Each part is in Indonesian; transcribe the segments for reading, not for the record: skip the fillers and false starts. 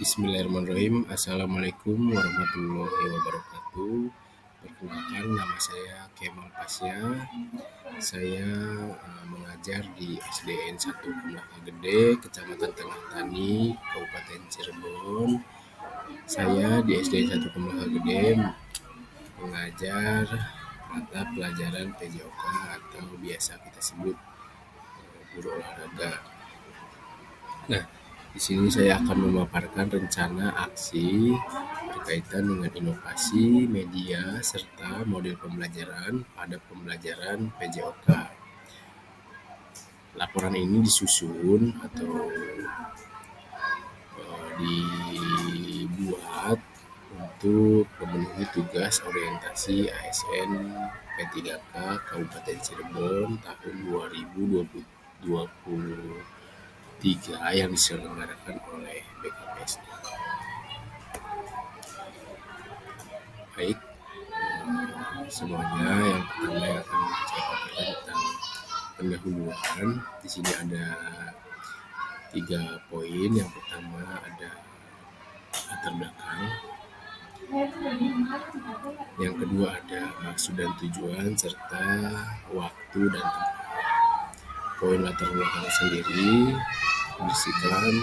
Bismillahirrahmanirrahim. Assalamualaikum warahmatullahi wabarakatuh. Perkenalkan, nama saya Kemal Pasya. Saya mengajar di SDN 1 Kumlaka Gede, Kecamatan Tengah Tani, Kabupaten Cirebon. Saya di SDN 1 Kumlaka Gede mengajar mata pelajaran PJOK atau biasa kita sebut guru olahraga. Nah, di sini saya akan memaparkan rencana aksi berkaitan dengan inovasi media serta model pembelajaran pada pembelajaran PJOK. Laporan ini disusun atau dibuat untuk memenuhi tugas orientasi ASN P3K Kabupaten Cirebon tahun 2023 yang diselenggarakan oleh BKPSD. Baik, semuanya yang pertama yang akan saya paparkan tentang pendahuluan. Di sini ada 3 poin. Yang pertama ada latar belakang. Yang kedua ada maksud dan tujuan serta waktu dan tempat. Poin latar belakang sendiri berisikan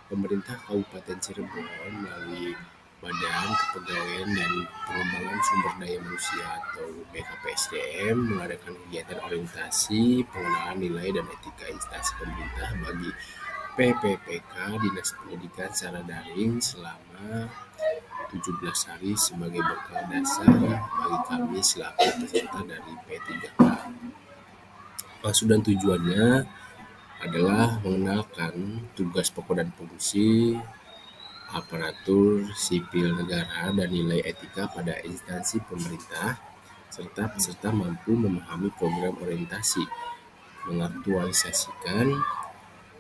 pemerintah Kabupaten Cirebon melalui Badan Kepegawaian dan Pengembangan Sumber Daya Manusia atau BKPSDM mengadakan kegiatan orientasi pengenalan nilai dan etika instansi pemerintah bagi PPPK Dinas Pendidikan secara daring selama 17 hari sebagai bekal dasar bagi kami selaku peserta dari P3K. Maksud dan tujuannya adalah mengenalkan tugas pokok dan fungsi aparatur sipil negara dan nilai etika pada instansi pemerintah, serta peserta mampu memahami program orientasi, mengaktualisasikan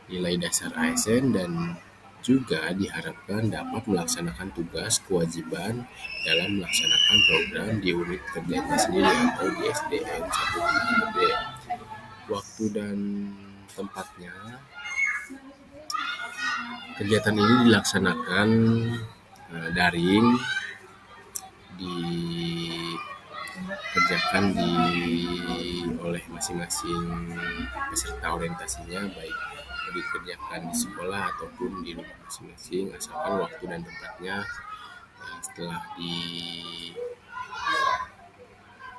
nilai dasar ASN, dan juga diharapkan dapat melaksanakan tugas kewajiban dalam melaksanakan program di unit kerjanya sendiri atau di SDN 1 Gede. Waktu dan tempatnya, kegiatan ini dilaksanakan daring, dikerjakan oleh masing-masing peserta orientasinya, baik dikerjakan di sekolah ataupun di rumah masing-masing, asalkan waktu dan tempatnya setelah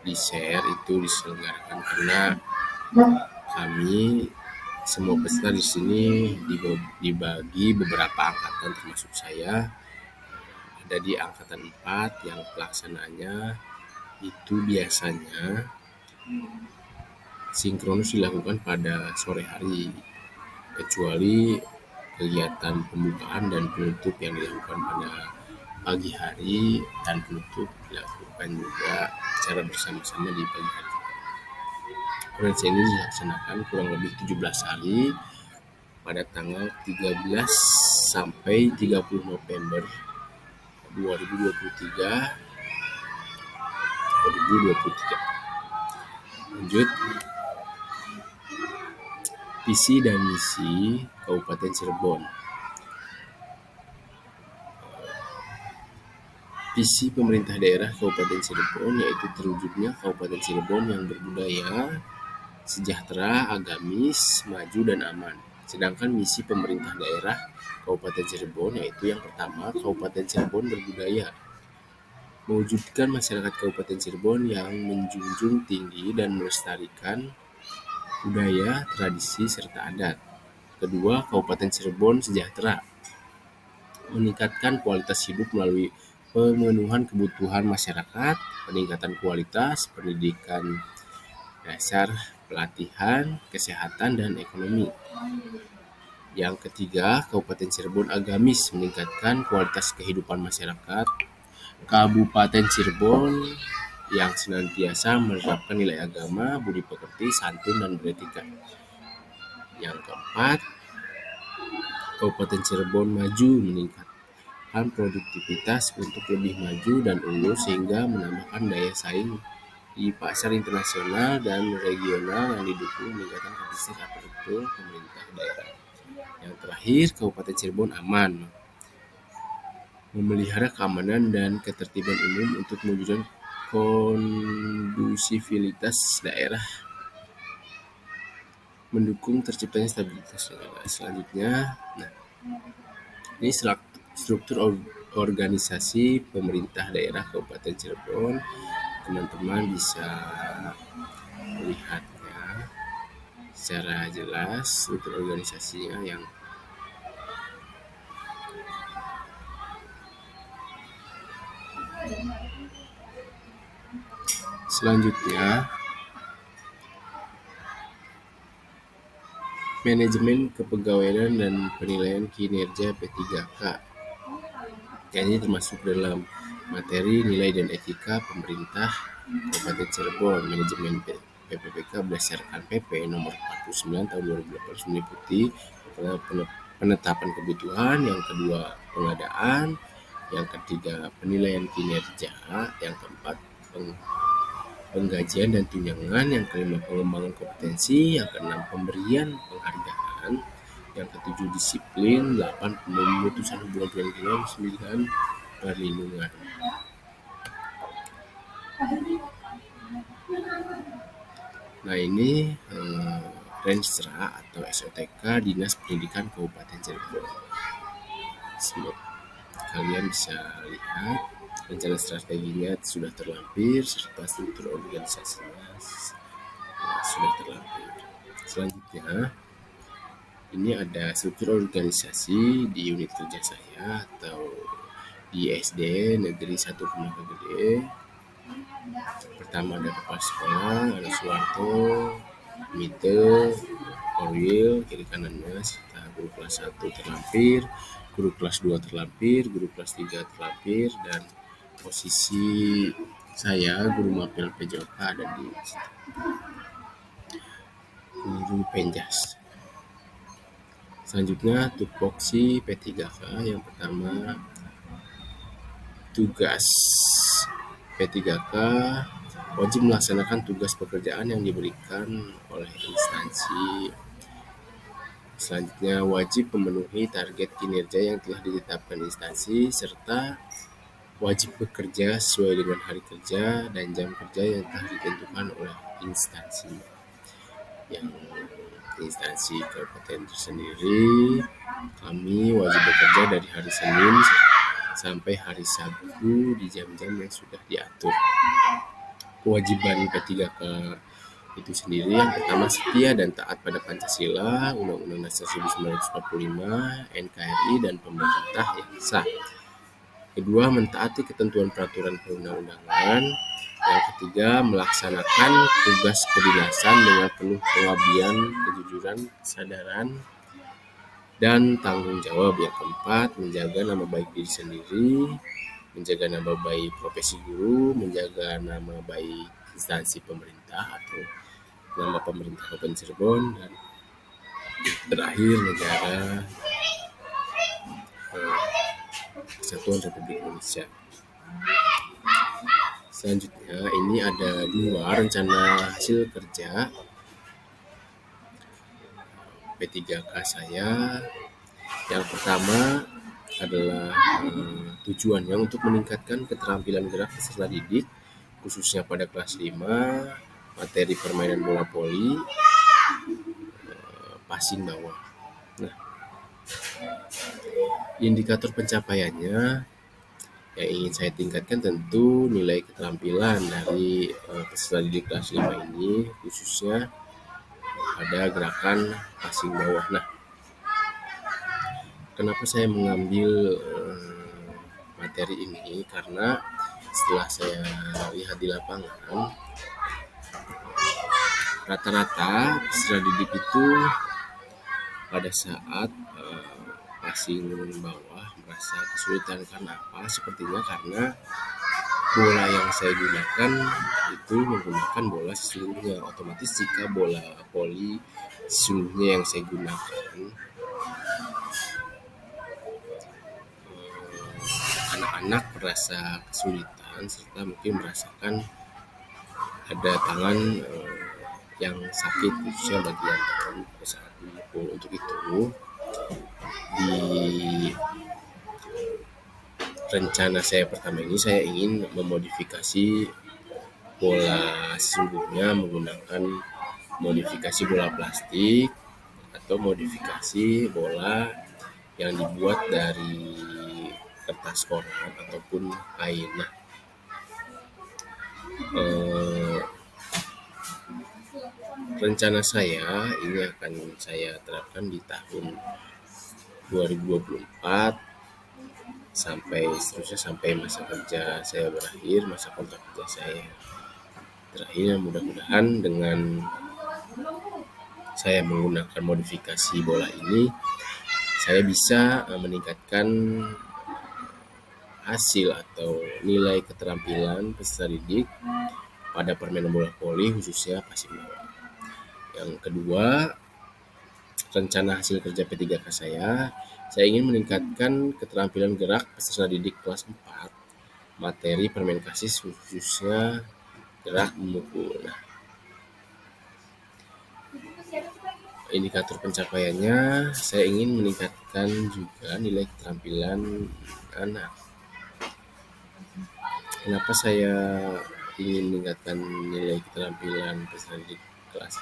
di-share itu diselenggarakan, karena kami semua peserta di sini dibagi beberapa angkatan termasuk saya. Ada di angkatan 4 yang pelaksanaannya itu biasanya sinkronus dilakukan pada sore hari, kecuali kegiatan pembukaan dan penutup yang dilakukan pada pagi hari, dan penutup dilakukan juga secara bersama-sama di pagi hari. Konferensi ini dilaksanakan kurang lebih 17 hari pada tanggal 13 sampai 30 November 2023. Lanjut, visi dan misi Kabupaten Cirebon. Visi pemerintah daerah Kabupaten Cirebon yaitu terwujudnya Kabupaten Cirebon yang berbudaya, sejahtera, agamis, maju, dan aman. Sedangkan misi pemerintah daerah Kabupaten Cirebon yaitu yang pertama, Kabupaten Cirebon berbudaya, mewujudkan masyarakat Kabupaten Cirebon yang menjunjung tinggi dan melestarikan budaya, tradisi, serta adat. Kedua, Kabupaten Cirebon sejahtera, meningkatkan kualitas hidup melalui pemenuhan kebutuhan masyarakat, peningkatan kualitas pendidikan dasar, pelatihan, kesehatan, dan ekonomi. Yang ketiga, Kabupaten Cirebon agamis, meningkatkan kualitas kehidupan masyarakat Kabupaten Cirebon yang senantiasa menerapkan nilai agama, budi pekerti, santun, dan beretika. Yang keempat, Kabupaten Cirebon maju, meningkatkan produktivitas untuk lebih maju dan unggul sehingga menambahkan daya saing di pasar internasional dan regional yang didukung meningkatkan kapasitas aparatur pemerintah daerah. Yang terakhir, Kabupaten Cirebon aman, memelihara keamanan dan ketertiban umum untuk mewujudkan kondusivitas daerah, mendukung terciptanya stabilitas negara. Selanjutnya, ini struktur organisasi pemerintah daerah Kabupaten Cirebon. Teman-teman bisa melihatnya secara jelas struktur organisasinya yang selanjutnya. Manajemen Kepegawaian dan Penilaian Kinerja P3K. Ini termasuk dalam materi nilai dan etika pemerintah Kabupaten Cirebon. Manajemen PPPK berdasarkan PP nomor 49 tahun 2018 meliputi penetapan kebutuhan, yang kedua pengadaan, yang ketiga penilaian kinerja, yang keempat penggajian dan tunjangan, yang kelima pengembangan kompetensi, yang keenam pemberian penghargaan, yang ketujuh disiplin, 8 pemutusan hubungan kerja, 9 perlindungan. Nah, ini Renstra atau SOTK Dinas Pendidikan Kabupaten Cirebon. Kalian bisa lihat rencana strateginya sudah terlampir serta struktur organisasinya sudah terlampir. Selanjutnya, ini ada struktur organisasi di unit kerja saya atau di SD Negeri 1 Pemaka Gede. Pertama ada kepala sekolah, ada Suwarto, Mite, Korwil, kiri kanannya, serta guru kelas 1 terlampir, guru kelas 2 terlampir, guru kelas 3 terlampir, dan posisi saya guru mapel PJOK ada di guru penjas. Selanjutnya tupoksi P3K. Yang pertama, tugas P3K wajib melaksanakan tugas pekerjaan yang diberikan oleh instansi. Selanjutnya, wajib memenuhi target kinerja yang telah ditetapkan instansi, serta wajib bekerja sesuai dengan hari kerja dan jam kerja yang telah ditentukan oleh instansi. Yang instansi kabupaten tersendiri, kami wajib bekerja dari hari Senin sampai hari Sabtu di jam-jam yang sudah diatur. Kewajiban P3K itu sendiri, yang pertama setia dan taat pada Pancasila, Undang-Undang Dasar 1945, NKRI, dan pemerintah yang sah. Kedua, mentaati ketentuan peraturan perundang-undangan. Yang ketiga, melaksanakan tugas kedinasan dengan penuh pengabdian, kejujuran, kesadaran, dan tanggung jawab. Yang keempat, menjaga nama baik diri sendiri, menjaga nama baik profesi guru, menjaga nama baik instansi pemerintah atau nama pemerintah Kabupaten Cirebon, dan terakhir negara Kesatuan Republik Indonesia. Selanjutnya, ini ada 2 rencana hasil kerja P3K saya. Yang pertama adalah tujuannya untuk meningkatkan keterampilan gerak peserta didik, khususnya pada kelas 5, materi permainan bola voli, passing bawah. Nah, indikator pencapaiannya yang ingin saya tingkatkan tentu nilai keterampilan dari peserta didik kelas 5 ini, khususnya pada gerakan passing bawah. Nah, kenapa saya mengambil materi ini? Karena setelah saya lihat di lapangan, rata-rata peserta didik itu pada saat passing bawah merasa kesulitan. Karena apa? Sepertinya karena bola yang saya gunakan itu menggunakan bola sesungguhnya. Otomatis jika bola voli sesungguhnya yang saya gunakan, anak-anak merasa kesulitan serta mungkin merasakan ada tangan yang sakit, khususnya bagian tangan pada saat memukul. Untuk itu rencana saya pertama ini saya ingin memodifikasi bola sesungguhnya menggunakan modifikasi bola plastik atau modifikasi bola yang dibuat dari kertas koran ataupun kain. Nah, eh, rencana saya ini akan saya terapkan di tahun 2024 sampai seterusnya sampai masa kerja saya berakhir, masa kontrak kerja saya terakhir. Mudah-mudahan dengan saya menggunakan modifikasi bola ini saya bisa meningkatkan hasil atau nilai keterampilan peserta didik pada permainan bola voli khususnya pasif bawah. Yang kedua, rencana hasil kerja P3K saya ingin meningkatkan keterampilan gerak peserta didik kelas 4 materi permain kasis khususnya gerak memukul. Nah, indikator pencapaiannya saya ingin meningkatkan juga nilai keterampilan anak. Kenapa saya ingin meningkatkan nilai keterampilan peserta didik kelas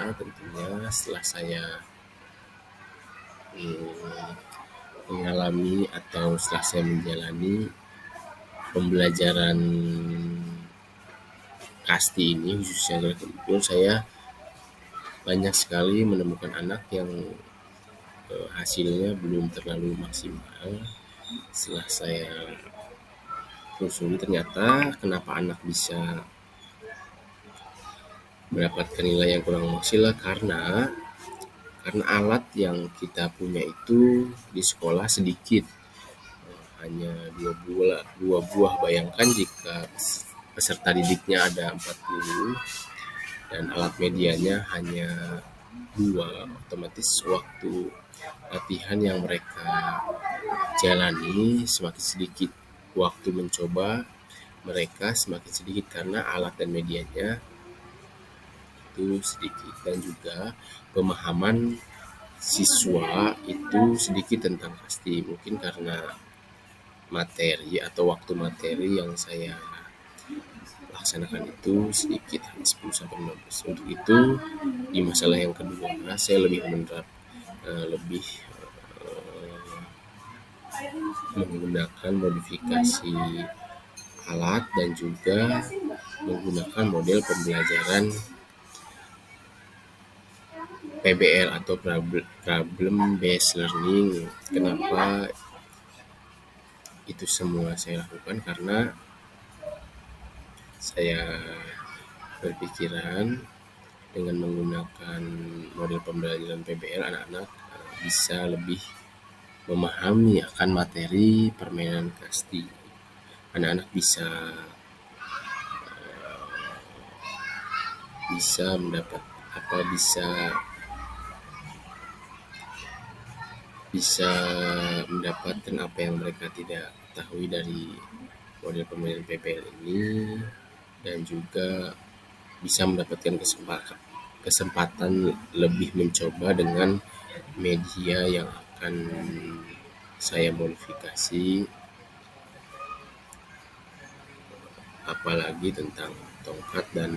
4? Tentunya setelah saya mengalami atau setelah saya menjalani pembelajaran kasti ini khususnya gerak memukul, saya banyak sekali menemukan anak yang hasilnya belum terlalu maksimal. Setelah saya telusuri ternyata kenapa anak bisa mendapatkan nilai yang kurang maksimal karena alat yang kita punya itu di sekolah sedikit, hanya dua buah. Bayangkan jika peserta didiknya ada 40 dan alat medianya hanya 2, otomatis waktu latihan yang mereka jalani semakin sedikit, waktu mencoba mereka semakin sedikit karena alat dan medianya itu sedikit, dan juga pemahaman siswa itu sedikit tentang kasti, mungkin karena materi atau waktu materi yang saya laksanakan itu sedikit, 10-15. Untuk itu di masalah yang kedua saya lebih menggunakan modifikasi alat dan juga menggunakan model pembelajaran PBL atau problem based learning. Kenapa itu semua saya lakukan? Karena saya berpikiran dengan menggunakan model pembelajaran PBL anak-anak bisa lebih memahami akan materi permainan kasti. Anak-anak bisa mendapat bisa mendapatkan apa yang mereka tidak ketahui dari model permainan PBL ini, dan juga bisa mendapatkan kesempatan lebih mencoba dengan media yang akan saya modifikasi, apalagi tentang tongkat dan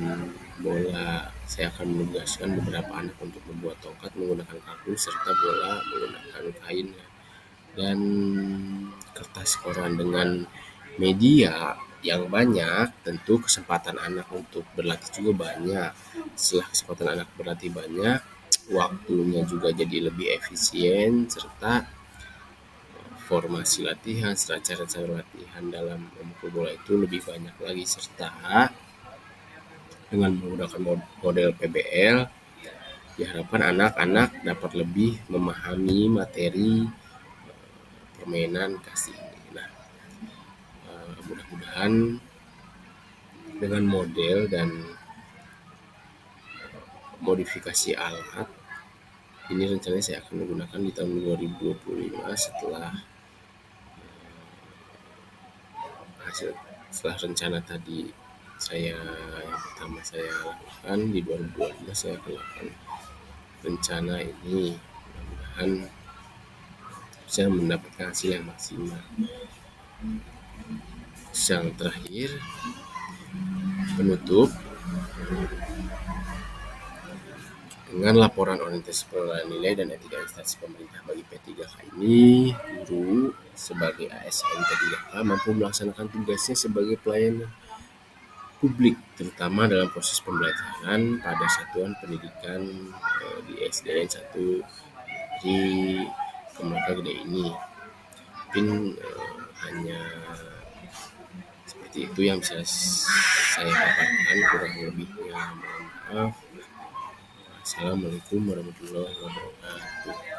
bola. Saya akan menugaskan beberapa anak untuk membuat tongkat menggunakan kardus serta bola menggunakan kain dan kertas koran. Dengan media yang banyak, tentu kesempatan anak untuk berlatih juga banyak. Setelah kesempatan anak berlatih banyak, waktunya juga jadi lebih efisien, serta formasi latihan, serta cara-cara latihan dalam memukul bola itu lebih banyak lagi, serta dengan menggunakan model PBL diharapkan anak-anak dapat lebih memahami materi permainan kasti ini. Nah, mudah-mudahan dengan model dan modifikasi alat ini rencananya saya akan menggunakan di tahun 2025 setelah rencana tadi yang pertama saya lakukan di 2025, saya akan lakukan rencana ini. Mudah-mudahan bisa mendapatkan hasil yang maksimal. Yang terakhir, penutup, dengan laporan orientasi pengelolaan nilai dan etika instansi pemerintah bagi P3K ini, guru sebagai ASN P3K mampu melaksanakan tugasnya sebagai pelayan publik, terutama dalam proses pembelajaran pada satuan pendidikan di SDN 1 di Kemuka Gede ini. Mungkin hanya seperti itu yang bisa saya paparkan, kurang lebihnya mohon maaf. Assalamualaikum warahmatullahi wabarakatuh.